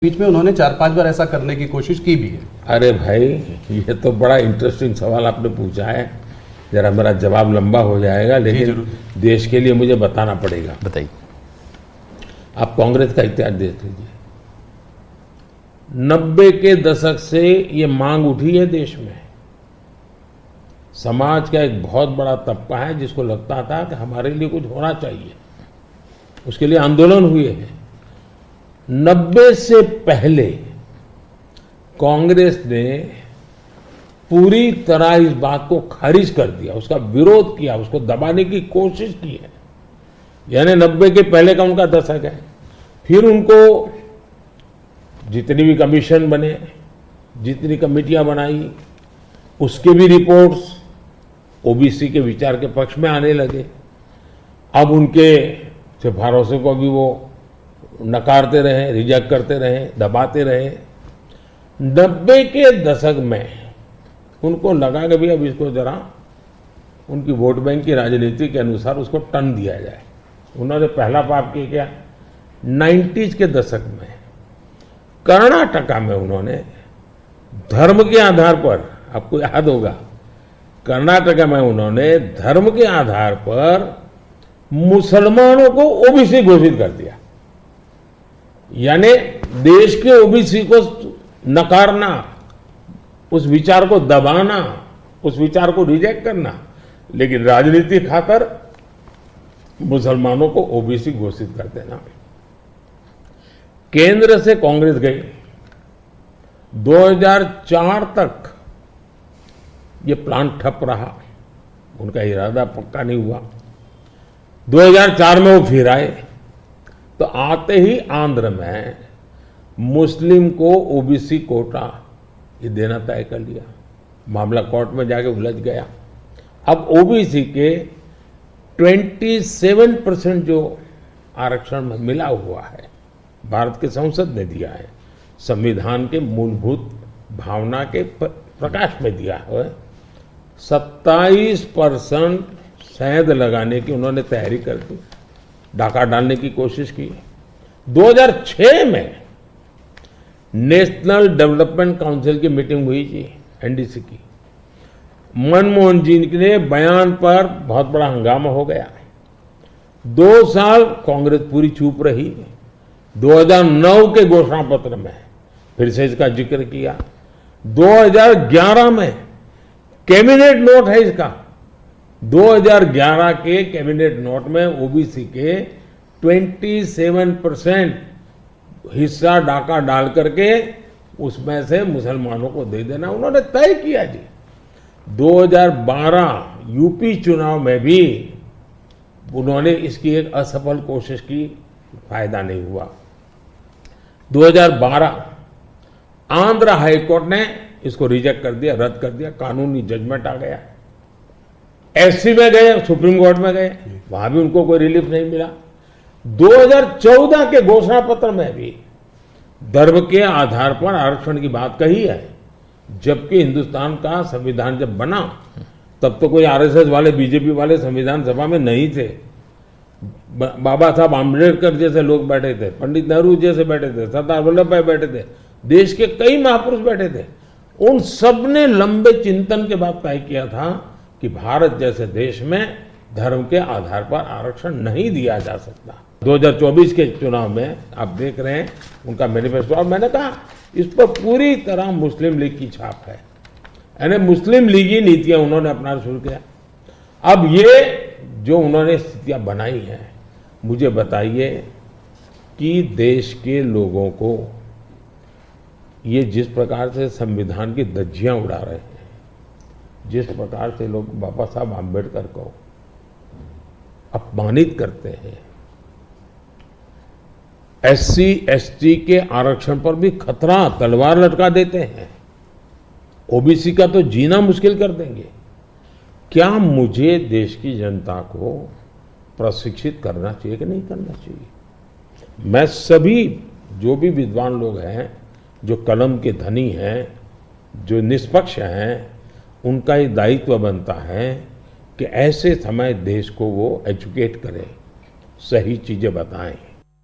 बीच में उन्होंने 4-5 बार ऐसा करने की कोशिश की भी है। अरे भाई, ये तो बड़ा इंटरेस्टिंग सवाल आपने पूछा है। जरा मेरा जवाब लंबा हो जाएगा, लेकिन देश के लिए मुझे बताना पड़ेगा। बताइए। आप कांग्रेस का इतिहास देख लीजिए। 90 के दशक से ये मांग उठी है देश में। समाज का एक बहुत बड़ा तबका है जिसको लगता था कि हमारे लिए कुछ होना चाहिए, उसके लिए आंदोलन हुए हैं। 90 से पहले कांग्रेस ने पूरी तरह इस बात को खारिज कर दिया, उसका विरोध किया, उसको दबाने की कोशिश की है। यानी 90 के पहले का उनका दशक है। फिर उनको जितनी भी कमीशन बने, जितनी कमेटियां बनाई, उसके भी रिपोर्ट्स ओबीसी के विचार के पक्ष में आने लगे। अब उनके सिफारिशों को भी वो नकारते रहे, रिजेक्ट करते रहे, दबाते रहे। 90 के दशक में उनको लगा कि भी अब इसको जरा उनकी वोट बैंक की राजनीति के अनुसार उसको टर्न दिया जाए। उन्होंने पहला पाप किया क्या? 90s के दशक में कर्नाटका में उन्होंने धर्म के आधार पर, आपको याद होगा, कर्नाटका में उन्होंने धर्म के आधार पर मुसलमानों को ओबीसी घोषित कर दिया। यानी देश के ओबीसी को नकारना, उस विचार को दबाना, उस विचार को रिजेक्ट करना, लेकिन राजनीति खातर मुसलमानों को ओबीसी घोषित कर देना। केंद्र से कांग्रेस गई, 2004 तक ये प्लान ठप रहा, उनका इरादा पक्का नहीं हुआ। 2004 में वो फिर आए, तो आते ही आंध्र में मुस्लिम को ओबीसी कोटा ये देना तय कर लिया। मामला कोर्ट में जाके उलझ गया। अब ओबीसी के 27% जो आरक्षण में मिला हुआ है, भारत के संसद ने दिया है, संविधान के मूलभूत भावना के प्रकाश में दिया है। 27% शहद लगाने की उन्होंने तैयारी कर दी, डाका डालने की कोशिश की। 2006 में नेशनल डेवलपमेंट काउंसिल की मीटिंग हुई थी, एनडीसी की। मनमोहन जी के बयान पर बहुत बड़ा हंगामा हो गया। 2 साल कांग्रेस पूरी चुप रही। 2009 के घोषणा पत्र में फिर से इसका जिक्र किया। 2011 में कैबिनेट नोट है इसका। 2011 के कैबिनेट नोट में ओबीसी के 27% हिस्सा डाका डाल करके उसमें से मुसलमानों को दे देना उन्होंने तय किया जी। 2012 यूपी चुनाव में भी उन्होंने इसकी एक असफल कोशिश की, फायदा नहीं हुआ। 2012 आंध्र हाईकोर्ट ने इसको रिजेक्ट कर दिया, रद्द कर दिया, कानूनी जजमेंट आ गया। एससी में गए, सुप्रीम कोर्ट में गए, वहां भी उनको कोई रिलीफ नहीं मिला। 2014 के घोषणा पत्र में भी धर्म के आधार पर आरक्षण की बात कही है, जबकि हिंदुस्तान का संविधान जब बना तब तो कोई आरएसएस वाले, बीजेपी वाले संविधान सभा में नहीं थे। बाबा साहब आम्बेडकर जैसे लोग बैठे थे, पंडित नेहरू जैसे बैठे थे, सरदार वल्लभ भाई बैठे थे, देश के कई महापुरुष बैठे थे। उन सब ने लंबे चिंतन के बाद तय किया था कि भारत जैसे देश में धर्म के आधार पर आरक्षण नहीं दिया जा सकता। 2024 के चुनाव में आप देख रहे हैं उनका मैनिफेस्टो, और मैंने कहा इस पर पूरी तरह मुस्लिम लीग की छाप है। यानी मुस्लिम लीगी नीतियां उन्होंने अपना शुरू किया। अब ये जो उन्होंने स्थितियां बनाई हैं, मुझे बताइए कि देश के लोगों को ये जिस प्रकार से संविधान की धज्जियां उड़ा रहे हैं, जिस प्रकार से लोग बाबा साहब आम्बेडकर को अपमानित करते हैं, एससी एसटी के आरक्षण पर भी खतरा, तलवार लटका देते हैं, ओबीसी का तो जीना मुश्किल कर देंगे। क्या मुझे देश की जनता को प्रशिक्षित करना चाहिए कि नहीं करना चाहिए? मैं सभी जो भी विद्वान लोग हैं, जो कलम के धनी हैं, जो निष्पक्ष हैं, उनका ये दायित्व बनता है कि ऐसे समय देश को वो एजुकेट करें, सही चीजें बताएं।